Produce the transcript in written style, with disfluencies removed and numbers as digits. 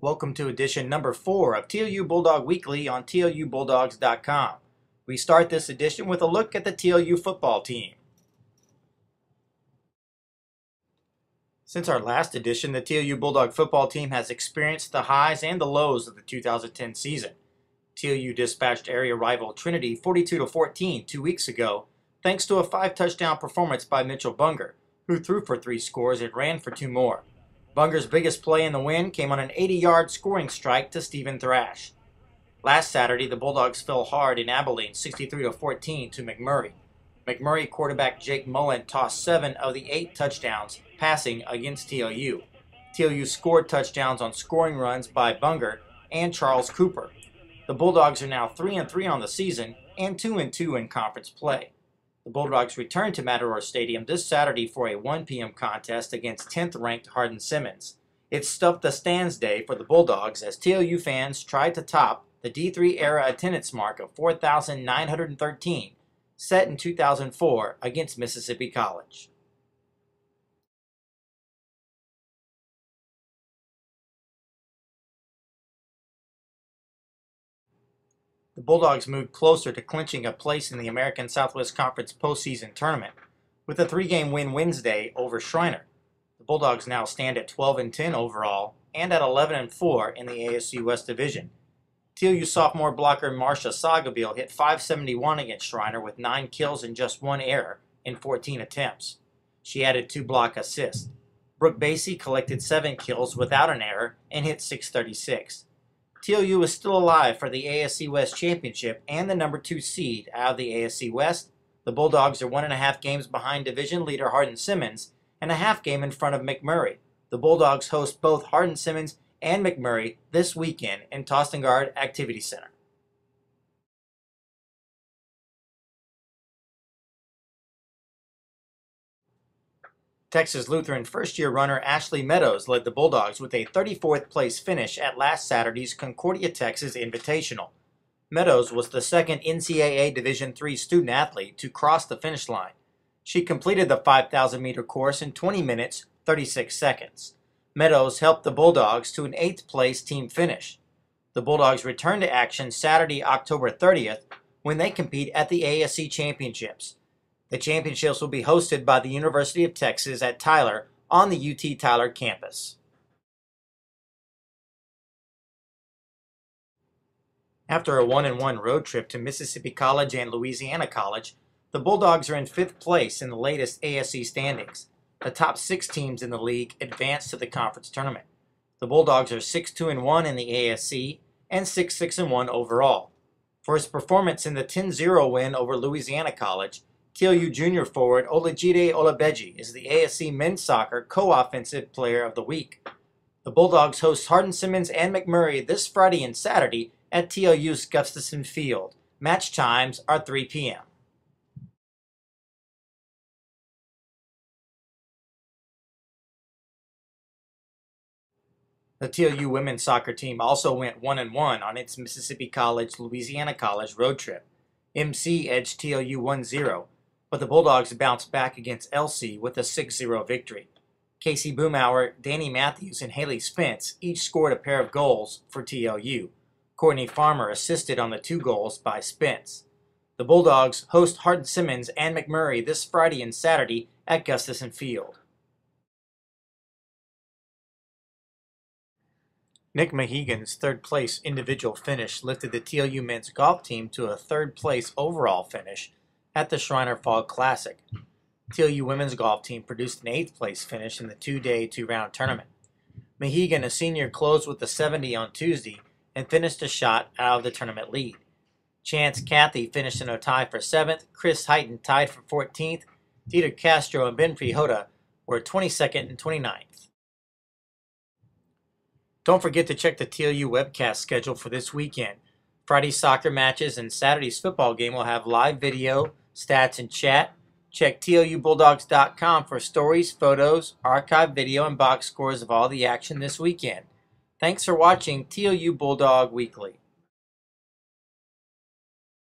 Welcome to edition number 4 of TLU Bulldog Weekly on TLUBulldogs.com. We start this edition with a look at the TLU football team. Since our last edition, the TLU Bulldog football team has experienced the highs and the lows of the 2010 season. TLU dispatched area rival Trinity 42-14 2 weeks ago, thanks to a 5-touchdown performance by Mitchell Bunger, who threw for 3 scores and ran for 2 more. Bunger's biggest play in the win came on an 80-yard scoring strike to Stephen Thrash. Last Saturday, the Bulldogs fell hard in Abilene 63-14 to McMurray. McMurray quarterback Jake Mullen tossed 7 of the 8 touchdowns passing against TLU. TLU scored touchdowns on scoring runs by Bunger and Charles Cooper. The Bulldogs are now 3-3 on the season and 2-2 in conference play. The Bulldogs return to Matador Stadium this Saturday for a 1 p.m. contest against 10th-ranked Hardin-Simmons. It's Stuff the Stands Day for the Bulldogs as TLU fans try to top the D3-era attendance mark of 4,913, set in 2004 against Mississippi College. The Bulldogs moved closer to clinching a place in the American Southwest Conference postseason tournament with a 3-game win Wednesday over Schreiner. The Bulldogs now stand at 12-10 overall and at 11-4 in the ASC West Division. TLU sophomore blocker Marcia Sagaville hit .571 against Schreiner with 9 kills and just 1 error in 14 attempts. She added 2 block assists. Brooke Basie collected 7 kills without an error and hit .636. TLU is still alive for the ASC West Championship and the number 2 seed out of the ASC West. The Bulldogs are 1.5 games behind division leader Hardin-Simmons and a half game in front of McMurray. The Bulldogs host both Hardin-Simmons and McMurray this weekend in Tostengard Activity Center. Texas Lutheran first-year runner Ashley Meadows led the Bulldogs with a 34th place finish at last Saturday's Concordia, Texas Invitational. Meadows was the second NCAA Division III student athlete to cross the finish line. She completed the 5,000-meter course in 20 minutes, 36 seconds. Meadows helped the Bulldogs to an 8th place team finish. The Bulldogs return to action Saturday, October 30th, when they compete at the ASC Championships. The championships will be hosted by the University of Texas at Tyler on the UT Tyler campus. After a 1-1 road trip to Mississippi College and Louisiana College, the Bulldogs are in 5th place in the latest ASC standings. The top 6 teams in the league advance to the conference tournament. The Bulldogs are 6-2-1 in the ASC and 6-6-1 overall. For his performance in the 10-0 win over Louisiana College, TLU junior forward Olajide Olabeji is the ASC men's soccer co-offensive player of the week. The Bulldogs host Hardin-Simmons and McMurray this Friday and Saturday at TLU's Gustafson Field. Match times are 3 p.m. The TLU women's soccer team also went 1-1 on its Mississippi College-Louisiana College road trip. MC edged TLU 1-0. But the Bulldogs bounced back against LC with a 6-0 victory. Casey Boomauer, Danny Matthews, and Haley Spence each scored a pair of goals for TLU. Courtney Farmer assisted on the 2 goals by Spence. The Bulldogs host Hardin-Simmons and McMurray this Friday and Saturday at Gustafson Field. Nick Mahegan's 3rd place individual finish lifted the TLU men's golf team to a 3rd place overall finish at the Schreiner Fall Classic. TLU women's golf team produced an 8th place finish in the 2-day, 2-round tournament. Mahegan, a senior, closed with a 70 on Tuesday and finished a shot out of the tournament lead. Chance Cathy finished in a tie for 7th, Chris Heighton tied for 14th, Dieter Castro and Ben Frijota were 22nd and 29th. Don't forget to check the TLU webcast schedule for this weekend. Friday's soccer matches and Saturday's football game will have live video, stats, and chat. Check TLUBulldogs.com for stories, photos, archived video, and box scores of all the action this weekend. Thanks for watching TLU Bulldog Weekly.